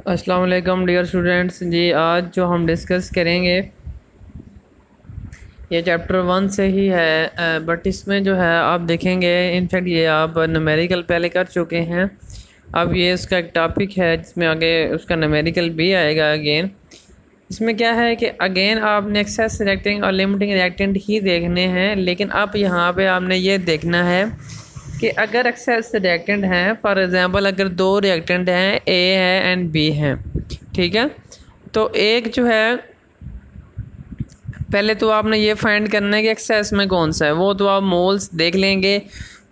अस्सलाम वालेकुम dear students जी। आज जो हम डिस्कस करेंगे ये चैप्टर 1 से ही है, बट इसमें जो है आप देखेंगे इनफैक्ट ये आप न्यूमेरिकल पहले कर चुके हैं। अब ये इसका एक टॉपिक है जिसमें आगे उसका न्यूमेरिकल भी आएगा अगेन। इसमें क्या है कि अगेन आपने एक्सेस रिएक्टेंट और लिमिटिंग रिएक्टेंट ही देखने हैं, लेकिन अब यहाँ पे आपने ये देखना है कि अगर एक्सेस रिएक्टेंट हैं, फॉर एग्जांपल अगर दो रिएक्टेंट हैं, ए है एंड बी हैं, ठीक है। तो एक जो है पहले तो आपने ये फाइंड करना है कि एक्सेस में कौन सा है, वो तो आप मोल्स देख लेंगे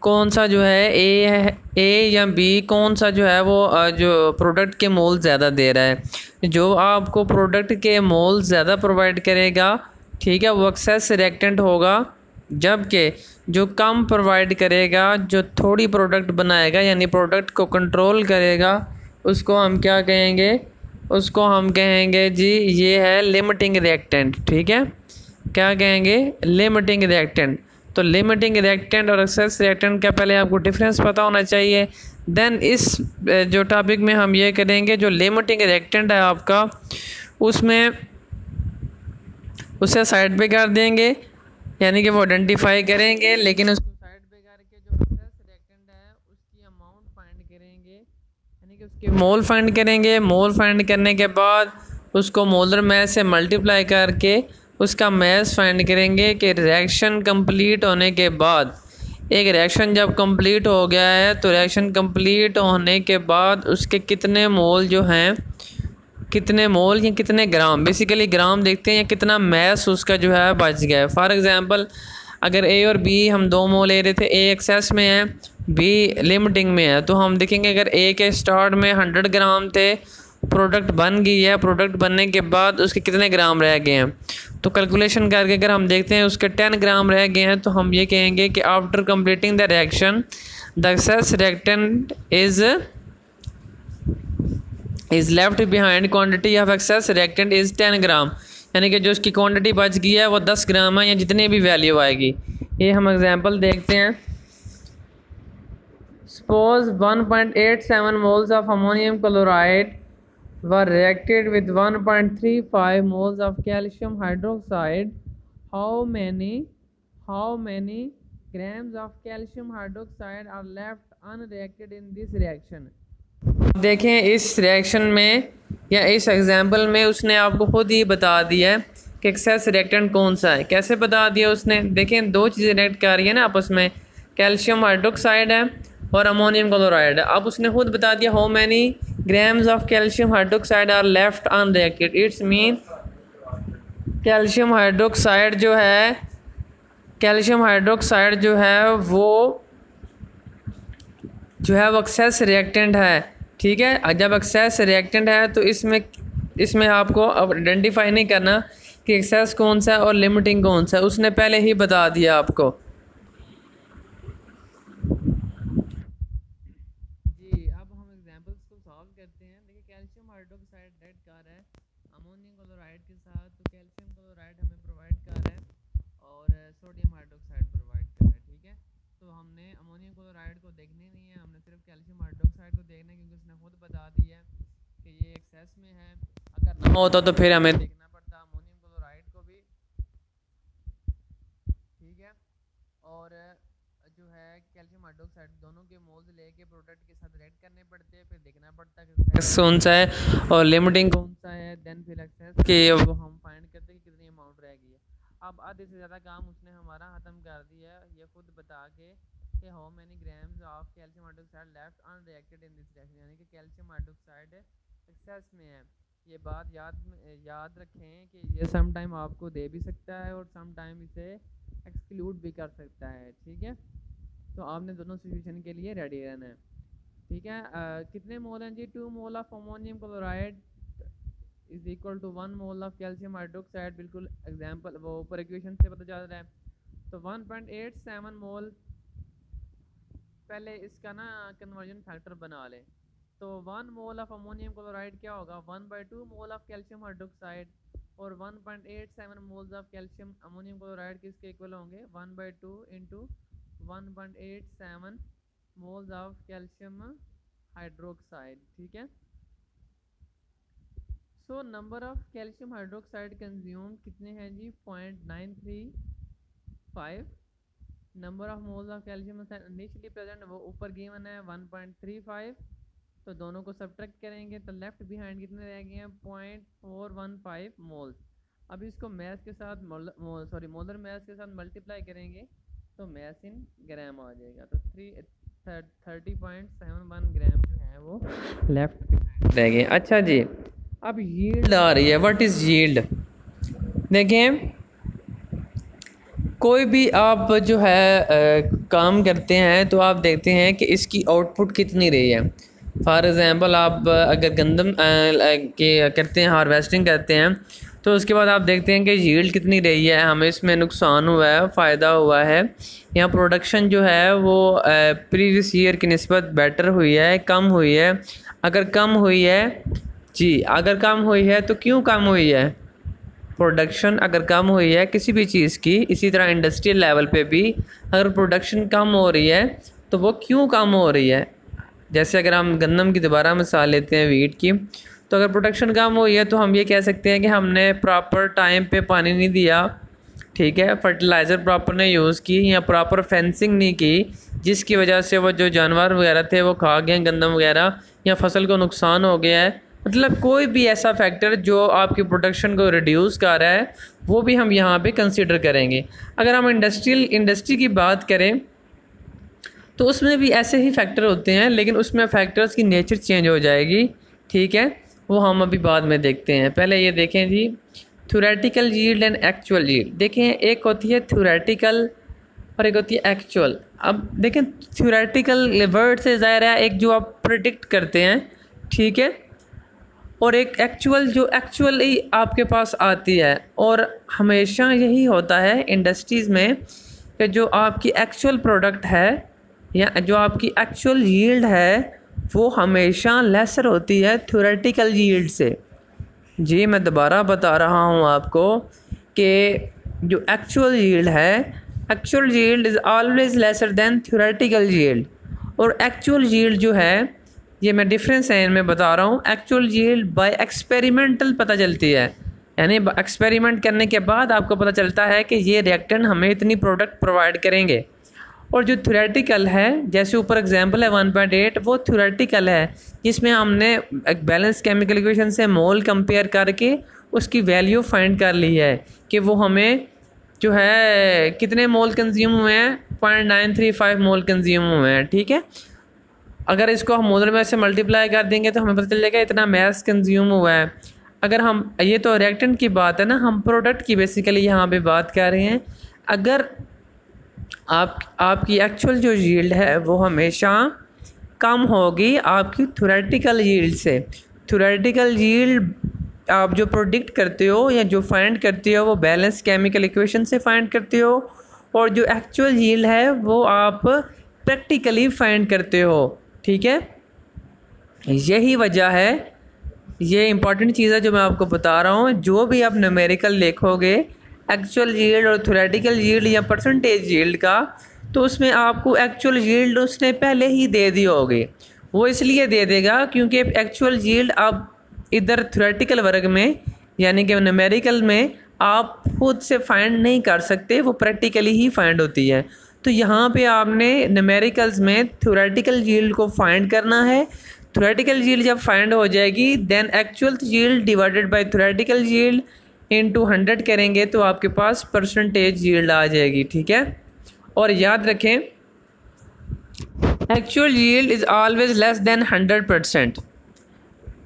कौन सा जो है ए या बी, कौन सा जो है वो जो प्रोडक्ट के मोल ज़्यादा दे रहा है। जो आपको प्रोडक्ट के मोल ज़्यादा प्रोवाइड करेगा, ठीक है, वो एक्सेस रिएक्टेंट होगा। जबकि जो कम प्रोवाइड करेगा, जो थोड़ी प्रोडक्ट बनाएगा यानी प्रोडक्ट को कंट्रोल करेगा, उसको हम क्या कहेंगे? उसको हम कहेंगे जी ये है लिमिटिंग रिएक्टेंट। ठीक है, क्या कहेंगे? Limiting reactant. तो लिमिटिंग रिएक्टेंट और एक्सेस रिएक्टेंट का पहले आपको डिफरेंस पता होना चाहिए। देन इस जो टॉपिक में हम ये करेंगे, जो लिमिटिंग रिएक्टेंट है आपका, उसमें उसे साइड पे कर देंगे, यानी कि वो आइडेंटिफाई करेंगे, लेकिन उसको साइड पे करके जो एक्सेस रिएक्टेंट है उसकी अमाउंट फाइंड करेंगे, यानी कि उसके मोल फाइंड करेंगे। मोल फाइंड करने के बाद उसको मोलर मैस से मल्टीप्लाई करके उसका मैस फाइंड करेंगे कि रिएक्शन कंप्लीट होने के बाद, एक रिएक्शन जब कंप्लीट हो गया है तो रिएक्शन कंप्लीट होने के बाद उसके कितने मोल जो हैं, कितने मोल या कितने ग्राम, बेसिकली ग्राम देखते हैं, या कितना मैस उसका जो है बच गया है। फॉर एग्जांपल अगर ए और बी हम दो मोल ले रहे थे, ए एक्सेस में है, बी लिमिटिंग में है, तो हम देखेंगे अगर ए के स्टार्ट में 100 ग्राम थे, प्रोडक्ट बन गई है, प्रोडक्ट बनने के बाद उसके कितने ग्राम रह गए हैं, तो कैलकुलेशन करके अगर हम देखते हैं उसके 10 ग्राम रह गए हैं, तो हम ये कहेंगे कि after completing the reaction the excess reactant is left behind quantity of excess reactant is 10 gram, यानी कि जो उसकी क्वांटिटी बच गई है वो 10 ग्राम है, या जितनी भी वैल्यू आएगी। ये हम एग्जांपल देखते हैं। Suppose 1.87 moles of ammonium chloride were reacted with 1.35 moles of calcium hydroxide. How many grams of calcium hydroxide are left unreacted in this reaction? देखें इस रिएक्शन में या इस एग्जांपल में उसने आपको खुद ही बता दिया है कि एक्सेस रिएक्टेंट कौन सा है। कैसे बता दिया उसने? देखें दो चीज़ें रिएक्ट कर रही है ना आपस में, कैल्शियम हाइड्रोक्साइड है और अमोनियम क्लोराइड है। अब उसने खुद बता दिया how many grams of calcium hydroxide are left unreacted. It's mean calcium hydroxide जो है, कैल्शियम हाइड्रोक्साइड जो है वो एक्सेस रिएक्टेंट है। ठीक है, जब एक्सेस रिएक्टेंट है तो इसमें आपको अब आइडेंटिफाई नहीं करना कि एक्सेस कौन सा है और लिमिटिंग कौन सा है, उसने पहले ही बता दिया आपको। जी अब हम एग्जांपल्स को सॉल्व करते हैं। देखिए कैल्शियम हाइड्रोक्साइड रेड कर है अमोनियम क्लोराइड के साथ, तो कैल्शियम क्लोराइड हमें प्रोवाइड कर है और सोडियम हाइड्रोक्साइड प्रोवाइड कर है। ठीक है, तो हमने अमोनियम क्लोराइड को देखने नहीं है, हमने सिर्फ कैल्शियम हाइड्रोक्साइड को देखना है, क्योंकि उसने खुद बता दिया है कि ये एक्सेस में है। अगर ना होता तो फिर हमें देखना पड़ता अमोनियम क्लोराइड को भी। ठीक है, और जो है कैल्शियम हाइड्रोक्साइड दोनों के मोल्स लेके प्रोडक्ट के साथ रेड करने पड़ते हैं, फिर देखना पड़ता है कि एक्सेस कौन सा है और लिमिटिंग कौन सा है। देन फिर एक्सेस के वो हम फाइंड करते हैं कि कितनी अमाउंट रह गई है। अब आधे से ज़्यादा काम उसने हमारा ख़त्म कर दिया है, ये खुद बता के कि how many grams of calcium hydroxide left unreacted in this reaction, यानी कि कैल्शियम हाइड्रोक्साइड एक्सेस में है। ये बात याद रखें कि ये सम टाइम आपको दे भी सकता है और सम टाइम इसे एक्सक्लूड भी कर सकता है। ठीक है, तो आपने दोनों सिचुएशन के लिए रेडी रहना है। ठीक है, कितने मोल हैं जी? 2 mole of ammonium chloride is equal to 1 mole of calcium hydroxide. बिल्कुल एग्जांपल वो ऊपर इक्वेशन से पता चल रहा है। तो 1.87 मोल, पहले इसका ना कन्वर्जन फैक्टर बना लें। तो 1 मोल ऑफ अमोनियम क्लोराइड क्या होगा? 1/2 मोल ऑफ कैल्शियम हाइड्रोक्साइड, और 1.87 moles of calcium ammonium chloride किसके इक्वल होंगे? 1/2 into 1.87 moles of calcium hydroxide. ठीक है, so number of calcium hydroxide consume कितने हैं जी 0.935। Number of moles of calcium initially present वो ऊपर गिवन है 1.35। तो दोनों को सब्ट्रैक्ट करेंगे तो लेफ्ट बिहाइंड कितने रह गए हैं 0.415 मोल्स। अब इसको मैस के साथ मोलर मैस के साथ मल्टीप्लाई करेंगे तो मैस इन ग्राम आ जाएगा। तो 30.71 ग्राम जो है वो लेफ्ट रह गए। अच्छा जी, अब यील्ड आ रही है। What is yield? देखें, कोई भी आप जो है काम करते हैं तो आप देखते हैं कि इसकी आउटपुट कितनी रही है। फॉर एग्ज़ाम्पल आप अगर गंदम के करते हैं, हार्वेस्टिंग करते हैं, तो उसके बाद आप देखते हैं कि यील्ड कितनी रही है, हमें इसमें नुकसान हुआ है, फ़ायदा हुआ है, यहाँ प्रोडक्शन जो है वो प्रीवियस ईयर की निस्बत बेटर हुई है, कम हुई है। अगर कम हुई है जी, अगर कम हुई है तो क्यों कम हुई है? प्रोडक्शन अगर कम हुई है किसी भी चीज़ की, इसी तरह इंडस्ट्रियल लेवल पे भी अगर प्रोडक्शन कम हो रही है तो वो क्यों कम हो रही है? जैसे अगर हम गंदम की दोबारा मिसाल लेते हैं वीट की, तो अगर प्रोडक्शन कम हुई है तो हम ये कह सकते हैं कि हमने प्रॉपर टाइम पे पानी नहीं दिया, ठीक है, फर्टिलाइज़र प्रॉपर नहीं यूज़ की या प्रॉपर फेंसिंग नहीं की, जिसकी वजह से वो जो जानवर वगैरह थे वो खा गए गंदम वगैरह, या फसल को नुकसान हो गया है। मतलब कोई भी ऐसा फैक्टर जो आपकी प्रोडक्शन को रिड्यूस कर रहा है वो भी हम यहाँ पे कंसीडर करेंगे। अगर हम इंडस्ट्री की बात करें तो उसमें भी ऐसे ही फैक्टर होते हैं, लेकिन उसमें फैक्टर्स की नेचर चेंज हो जाएगी, ठीक है, वो हम अभी बाद में देखते हैं। पहले ये देखें जी, theoretical yield and actual yield. देखें, एक होती है थ्योरेटिकल और एक होती है एक्चुअल। अब देखें, थ्योरेटिकल वर्ड से ज़ाहिर है एक जो आप प्रिडिक्ट करते हैं, ठीक है, और एक एक्चुअल जो एक्चुअली आपके पास आती है। और हमेशा यही होता है इंडस्ट्रीज़ में कि जो आपकी एक्चुअल प्रोडक्ट है या जो आपकी एक्चुअल यील्ड है वो हमेशा लेसर होती है थ्योरेटिकल यील्ड से। जी, मैं दोबारा बता रहा हूँ आपको कि जो एक्चुअल यील्ड है, actual yield is always lesser than theoretical yield. और एक्चुअल यील्ड जो है, ये मैं डिफरेंस है इनमें बता रहा हूँ, एक्चुअल यील्ड बाय एक्सपेरिमेंटल पता चलती है, यानी एक्सपेरिमेंट करने के बाद आपको पता चलता है कि ये रिएक्टेंट हमें इतनी प्रोडक्ट प्रोवाइड करेंगे। और जो थ्योरेटिकल है, जैसे ऊपर एग्जांपल है 1.8, वो थ्योरेटिकल है जिसमें हमने एक बैलेंस केमिकल इक्वेशन से मोल कंपेयर करके उसकी वैल्यू फाइंड कर ली है कि वो हमें जो है कितने मोल कंज्यूम हुए हैं, 0.935 मोल कंज्यूम हुए हैं, ठीक है। अगर इसको हम मोलर में से मल्टीप्लाई कर देंगे तो हमें पता चल जाएगा इतना मैस कंज्यूम हुआ है। अगर हम, ये तो रिएक्टेंट की बात है ना, हम प्रोडक्ट की बेसिकली यहाँ पे बात कर रहे हैं। अगर आपकी एक्चुअल जो यील्ड है वो हमेशा कम होगी आपकी थ्योरेटिकल यील्ड से। थ्योरेटिकल यील्ड आप जो प्रोडिक्ट करते हो या जो फाइंड करते हो वो बैलेंस केमिकल इक्वेशन से फाइंड करते हो, और जो एक्चुअल यील्ड है वो आप प्रैक्टिकली फाइंड करते हो, ठीक है। यही वजह है, ये इंपॉर्टेंट चीज़ है जो मैं आपको बता रहा हूँ। जो भी आप न्यूमेरिकल लिखोगे एक्चुअल यील्ड और थ्योरेटिकल यील्ड या परसेंटेज यील्ड का, तो उसमें आपको एक्चुअल यील्ड उसने पहले ही दे दी होगी। वो इसलिए दे देगा क्योंकि एक्चुअल यील्ड आप इधर थ्योरेटिकल वर्ग में यानी कि न्यूमेरिकल में आप खुद से फाइंड नहीं कर सकते, वो प्रैक्टिकली ही फाइंड होती है। तो यहाँ पे आपने न्यूमेरिकल्स में थ्योरेटिकल यील्ड को फाइंड करना है। थ्योरेटिकल यील्ड जब फाइंड हो जाएगी then actual yield divided by theoretical yield into 100 करेंगे तो आपके पास परसेंटेज यील्ड आ जाएगी, ठीक है। और याद रखें, actual yield is always less than 100%,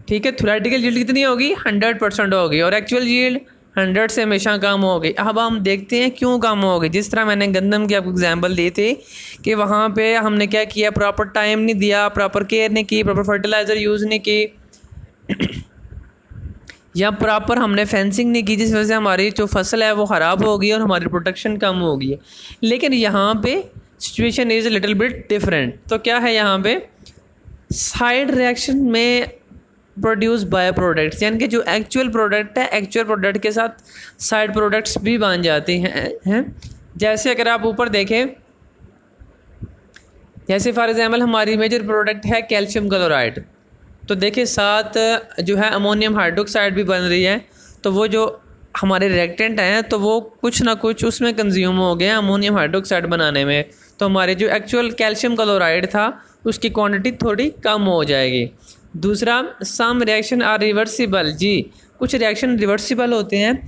ठीक है। थ्योरेटिकल यील्ड कितनी होगी? 100% होगी, और एक्चुअल यील्ड 100 से हमेशा कम होगी। अब हम देखते हैं क्यों कम होगी। जिस तरह मैंने गंदम की आपको एग्जांपल दी थी कि वहाँ पे हमने क्या किया, प्रॉपर टाइम नहीं दिया, प्रॉपर केयर नहीं की, प्रॉपर फर्टिलाइज़र यूज़ नहीं की या प्रॉपर हमने फेंसिंग नहीं की, जिस वजह से हमारी जो फसल है वो ख़राब होगी और हमारी प्रोडक्शन कम होगी। लेकिन यहाँ पे situation is little bit different. तो क्या है यहाँ पे, साइड रिएक्शन में प्रोड्यूस बाय प्रोडक्ट्स, यानी कि जो एक्चुअल प्रोडक्ट है एक्चुअल प्रोडक्ट के साथ साइड प्रोडक्ट्स भी बन जाते हैं। जैसे अगर आप ऊपर देखें, जैसे फॉर एग्जांपल हमारी मेजर प्रोडक्ट है कैल्शियम क्लोराइड, तो देखिए साथ जो है अमोनियम हाइड्रोक्साइड भी बन रही है, तो वो जो हमारे रिएक्टेंट हैं तो वो कुछ ना कुछ उसमें कंज्यूम हो गए अमोनियम हाइड्रोक्साइड बनाने में, तो हमारे जो एक्चुअल कैल्शियम क्लोराइड था उसकी क्वांटिटी थोड़ी कम हो जाएगी। दूसरा, सम रिएक्शन आर रिवर्सिबल, जी कुछ रिएक्शन रिवर्सिबल होते हैं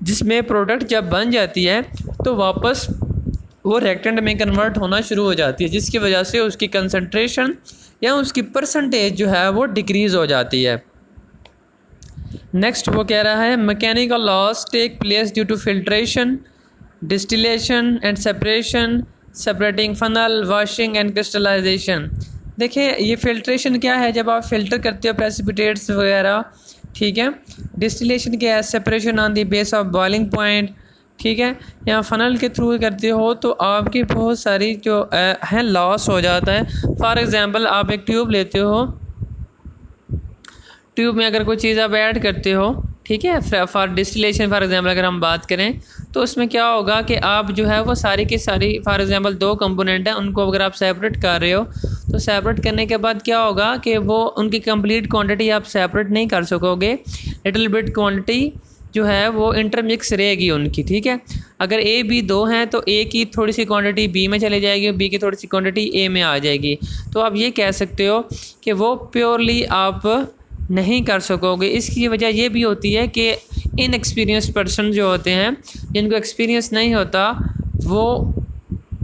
जिसमें प्रोडक्ट जब बन जाती है तो वापस वो रिएक्टेंट में कन्वर्ट होना शुरू हो जाती है, जिसकी वजह से उसकी कंसंट्रेशन या उसकी परसेंटेज जो है वो डिक्रीज़ हो जाती है। नेक्स्ट वो कह रहा है mechanical loss take place due to filtration, distillation and separation, separating funnel, washing and crystallisation. देखिए ये फिल्ट्रेशन क्या है, जब आप फिल्टर करते हो प्रेसिपिटेट्स वगैरह, ठीक है। डिस्टिलेशन क्या है, separation on the base of boiling point, ठीक है। या फनल के थ्रू करते हो तो आपकी बहुत सारी जो है लॉस हो जाता है। फॉर एग्ज़ाम्पल आप एक ट्यूब लेते हो, ट्यूब में अगर कोई चीज़ आप ऐड करते हो, ठीक है, फॉर डिस्टिलेशन फॉर एग्जांपल अगर हम बात करें तो उसमें क्या होगा कि आप जो है वो सारी की सारी फॉर एग्जांपल 2 कंपोनेंट हैं, उनको अगर आप सेपरेट कर रहे हो तो सेपरेट करने के बाद क्या होगा कि वो उनकी कंप्लीट क्वांटिटी आप सेपरेट नहीं कर सकोगे, लिटिल बिट क्वांटिटी जो है वो इंटरमिक्स रहेगी उनकी, ठीक है। अगर ए बी 2 हैं तो ए की थोड़ी सी क्वांटिटी बी में चली जाएगी और बी की थोड़ी सी क्वांटिटी ए में आ जाएगी, तो आप ये कह सकते हो कि वो प्योरली आप नहीं कर सकोगे। इसकी वजह ये भी होती है कि इनएक्सपीरियंस पर्सन जो होते हैं, जिनको एक्सपीरियंस नहीं होता, वो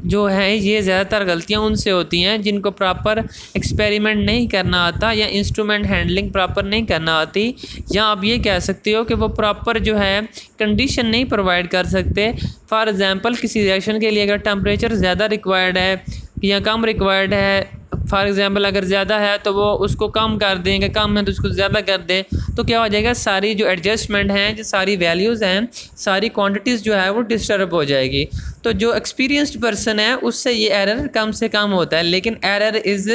जो है ये ज़्यादातर गलतियाँ उनसे होती हैं जिनको प्रॉपर एक्सपेरिमेंट नहीं करना आता या इंस्ट्रूमेंट हैंडलिंग प्रॉपर नहीं करना आती, या आप ये कह सकते हो कि वो प्रॉपर जो है कंडीशन नहीं प्रोवाइड कर सकते। फॉर एग्ज़ाम्पल किसी रिएक्शन के लिए अगर टेम्परेचर ज़्यादा रिक्वायर्ड है या कम रिक्वायर्ड है, फॉर एग्ज़ाम्पल अगर ज़्यादा है तो वो उसको कम कर देंगे, कम है तो उसको ज़्यादा कर दें, तो क्या हो जाएगा, सारी जो एडजस्टमेंट हैं, जो सारी वैल्यूज़ हैं, सारी क्वांटिटीज़ जो है वो डिस्टर्ब हो जाएगी। तो जो एक्सपीरियंस्ड पर्सन है उससे ये एरर कम से कम होता है, लेकिन error is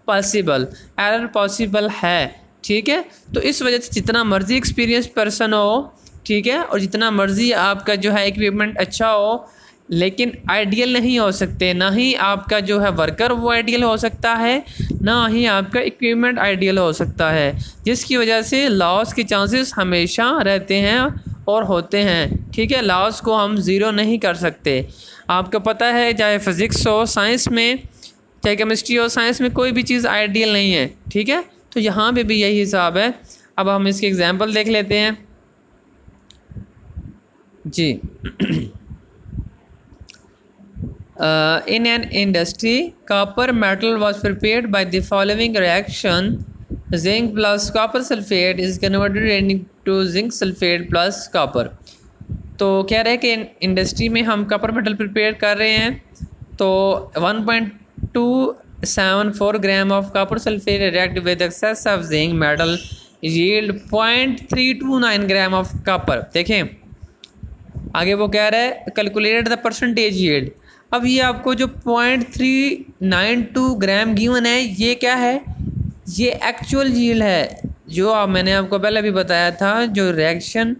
possible, error possible है, ठीक है। तो इस वजह से जितना मर्ज़ी एक्सपीरियंस्ड पर्सन हो, ठीक है, और जितना मर्ज़ी आपका जो है इक्विपमेंट अच्छा हो, लेकिन आइडियल नहीं हो सकते। ना ही आपका जो है वर्कर वो आइडियल हो सकता है, ना ही आपका इक्विपमेंट आइडियल हो सकता है, जिसकी वजह से लॉस के चांसेस हमेशा रहते हैं और होते हैं, ठीक है। लॉस को हम ज़ीरो नहीं कर सकते। आपको पता है चाहे फिज़िक्स हो, साइंस में, चाहे केमिस्ट्री हो, साइंस में कोई भी चीज़ आइडियल नहीं है, ठीक है। तो यहाँ पे भी यही हिसाब है। अब हम इसके एग्जांपल देख लेते हैं जी। In an industry, copper metal was prepared by the following reaction: zinc plus copper sulfate is converted into zinc sulfate plus copper। तो कह रहे हैं कि इंडस्ट्री में हम कॉपर मेटल प्रिपेयर कर रहे हैं, तो 1.274 gram of copper sulphate react with excess of zinc metal yield 0.329 gram of copper. देखें आगे वो कह रहा है कैलकुलेटेड द परसेंटेज यील्ड। अब ये आपको जो 0.392 ग्राम गिवन है, ये क्या है, ये एक्चुअल यील्ड है, जो मैंने आपको पहले भी बताया था। जो रिएक्शन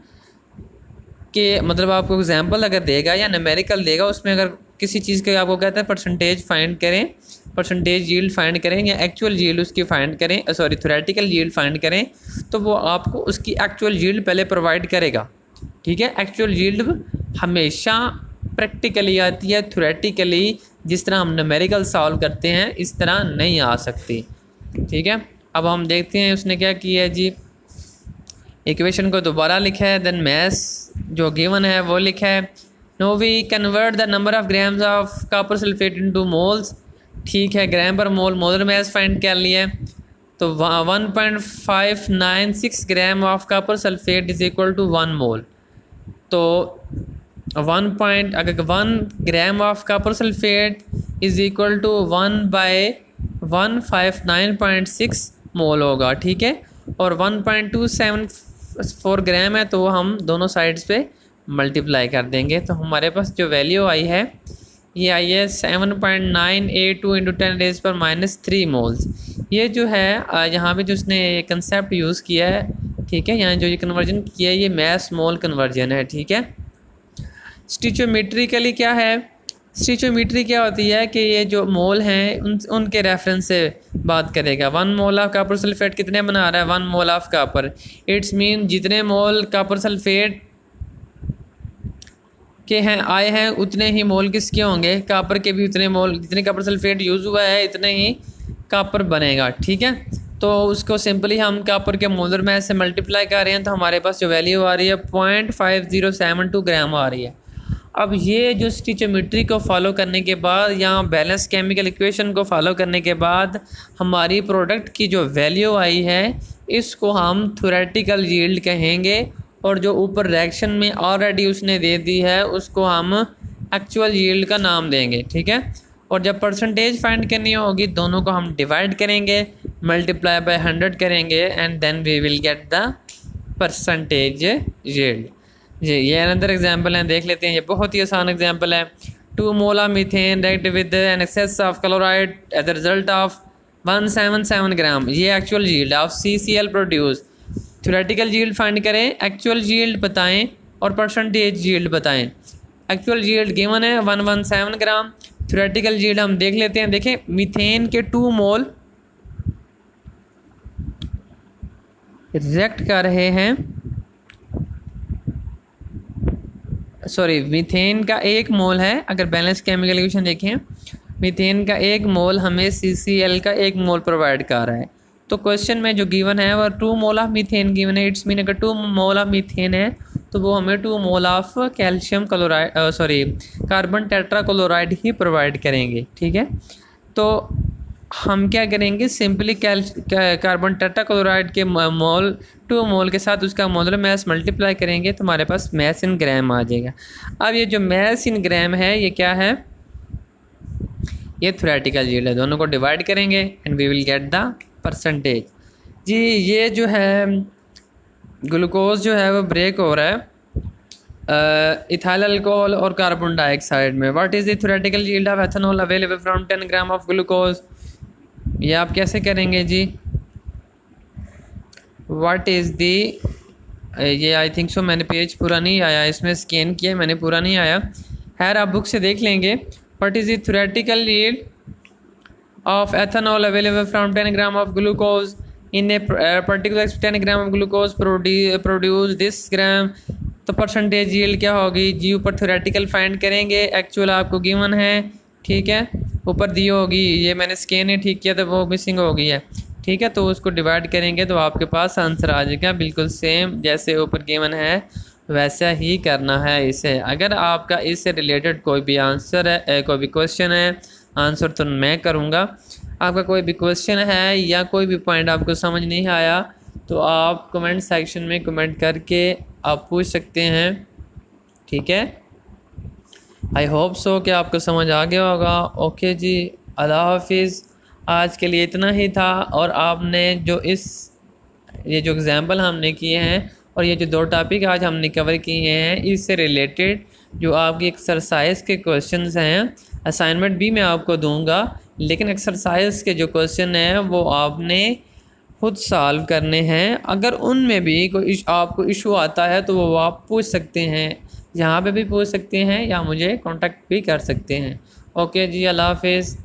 के मतलब आपको एग्जांपल अगर देगा या न्यूमेरिकल देगा, उसमें अगर किसी चीज़ के आपको कहता है परसेंटेज फाइंड करें, परसेंटेज यील्ड फाइंड करें या एक्चुअल यील्ड उसकी फाइंड करें, सॉरी थ्योरेटिकल यील्ड फाइंड करें, तो वो आपको उसकी एक्चुअल यील्ड पहले प्रोवाइड करेगा, ठीक है। एक्चुअल यील्ड हमेशा प्रैक्टिकली आती है, थ्योरेटिकली जिस तरह हम न्यूमेरिकल सॉल्व करते हैं इस तरह नहीं आ सकती, ठीक है। अब हम देखते हैं उसने क्या किया है जी। इक्वेशन को दोबारा लिखा है, देन मैस जो गिवन है वो लिखा है। Now we convert the number of grams of copper sulphate into moles, ठीक है, ग्राम पर मोल मोलर मैस फाइंड कर लिया है। तो 1.596 gram of copper sulphate is equal to 1 mole. तो 1 gram of copper sulphate is equal to 1/159.6 mole होगा, ठीक है। और 1.274 ग्राम है, तो हम दोनों साइड्स पे मल्टीप्लाई कर देंगे, तो हमारे पास जो वैल्यू आई है ये आई है 7.982 इंटू 10⁻³ मोल्स। ये जो है यहाँ पे जो उसने कंसेप्ट यूज़ किया है, ठीक है, यहाँ जो ये कन्वर्जन किया है ये मैस मोल कन्वर्जन है, ठीक है। स्टिचोमेट्रिकली क्या है, स्टिचोमीट्री क्या होती है कि ये जो मोल हैं उनके रेफरेंस से बात करेगा। 1 मोल ऑफ कॉपर सल्फेट कितने बना रहा है, 1 mole of copper. It's mean जितने मोल कॉपर सल्फेट के हैं आए हैं उतने ही मोल किसके होंगे, कॉपर के भी उतने मोल, जितने कॉपर सल्फेट यूज़ हुआ है इतने ही कॉपर बनेगा। ठीक है, तो उसको सिंपली हम कॉपर के मोलर मैथ से मल्टीप्लाई कर रहे हैं तो हमारे पास जो वैल्यू आ रही है 0.5072 ग्राम आ रही है। अब ये जो स्टिचोमेट्री को फॉलो करने के बाद या बैलेंस केमिकल इक्वेशन को फॉलो करने के बाद हमारी प्रोडक्ट की जो वैल्यू आई है इसको हम थ्योरेटिकल यील्ड कहेंगे, और जो ऊपर रिएक्शन में ऑलरेडी उसने दे दी है उसको हम एक्चुअल यील्ड का नाम देंगे। ठीक है, और जब परसेंटेज फाइंड करनी होगी दोनों को हम डिवाइड करेंगे, मल्टीप्लाई बाय 100 करेंगे and then we will get the percentage yield. जी ये अनदर एग्जांपल है, देख लेते हैं। ये बहुत ही आसान एग्जांपल है। 2 mole methane react with an excess of chloride as the result of 177 gram. ये actual yield of CCl produce. Theoretical yield find करें, एक्चुअल यील्ड बताएं और परसेंटेज यील्ड बताएं। एक्चुअल यील्ड गिवन है 117 ग्राम, थ्योरेटिकल यील्ड हम देख लेते हैं। देखें मीथेन के 2 मोल रिएक्ट कर रहे हैं, सॉरी मीथेन का 1 मोल है। अगर बैलेंस केमिकल इक्वेशन देखें मीथेन का 1 मोल हमें CCl का 1 मोल प्रोवाइड कर रहा है। तो क्वेश्चन में जो गिवन है वो 2 मोल ऑफ मीथेन गिवन है। इट्स मीन अगर 2 मोल ऑफ मीथेन है तो वो हमें 2 mole of calcium chloride carbon tetrachloride he provide करेंगे। ठीक है, तो हम क्या करेंगे, सिंपली कार्बन टेट्राक्लोराइड के मोल 2 मोल के साथ उसका मोलर मास मल्टीप्लाई करेंगे तो हमारे पास मास इन ग्राम आ जाएगा। अब ये जो मास इन ग्राम है ये क्या है, ये थ्योरेटिकल यील्ड है। दोनों को डिवाइड करेंगे and we will get the percentage. जी ये जो है ग्लूकोज जो है वो ब्रेक हो रहा है इथाइल अल्कोहल और कार्बन डाइऑक्साइड में। What is the theoretical yield of ethanol available from 10 gram of glucose. ये आप कैसे करेंगे जी, व्हाट इज़ दी, ये आई थिंक सो मैंने पेज पूरा नहीं आया, इसमें स्कैन किया मैंने, पूरा नहीं आया। खैर आप बुक से देख लेंगे। What is the theoretical yield of ethanol available from 10 gram of glucose in a particular 10 gram of glucose produce this gram। तो परसेंटेज यील्ड क्या होगी जी, ऊपर थ्योरेटिकल फाइंड करेंगे, एक्चुअल आपको गिवन है। ठीक है, ऊपर दी होगी, ये मैंने स्कैन ही ठीक किया तो वो मिसिंग हो गई है। ठीक है, तो उसको डिवाइड करेंगे तो आपके पास आंसर आ जाएगा बिल्कुल सेम जैसे ऊपर गिवन है वैसा ही करना है इसे। अगर आपका इससे रिलेटेड कोई भी आंसर है, कोई भी क्वेश्चन है, आंसर तो मैं करूँगा। आपका कोई भी क्वेश्चन है या कोई भी पॉइंट आपको समझ नहीं आया तो आप कमेंट सेक्शन में कमेंट करके आप पूछ सकते हैं। ठीक है, आई होप सो कि आपको समझ आ गया होगा। ओके जी, अल्लाह हाफिज़। आज के लिए इतना ही था, और आपने जो ये जो एग्ज़ाम्पल हमने किए हैं और ये जो 2 टॉपिक आज हमने कवर किए हैं इससे रिलेटेड जो आपकी एक्सरसाइज के क्वेश्चंस हैं, असाइनमेंट भी मैं आपको दूंगा, लेकिन एक्सरसाइज के जो क्वेश्चन हैं वो आपने खुद सॉल्व करने हैं। अगर उनमें भी कोई आपको इशू आता है तो वो आप पूछ सकते हैं, यहाँ पे भी पूछ सकते हैं या मुझे कांटेक्ट भी कर सकते हैं। ओके जी, अल्लाह हाफिज़।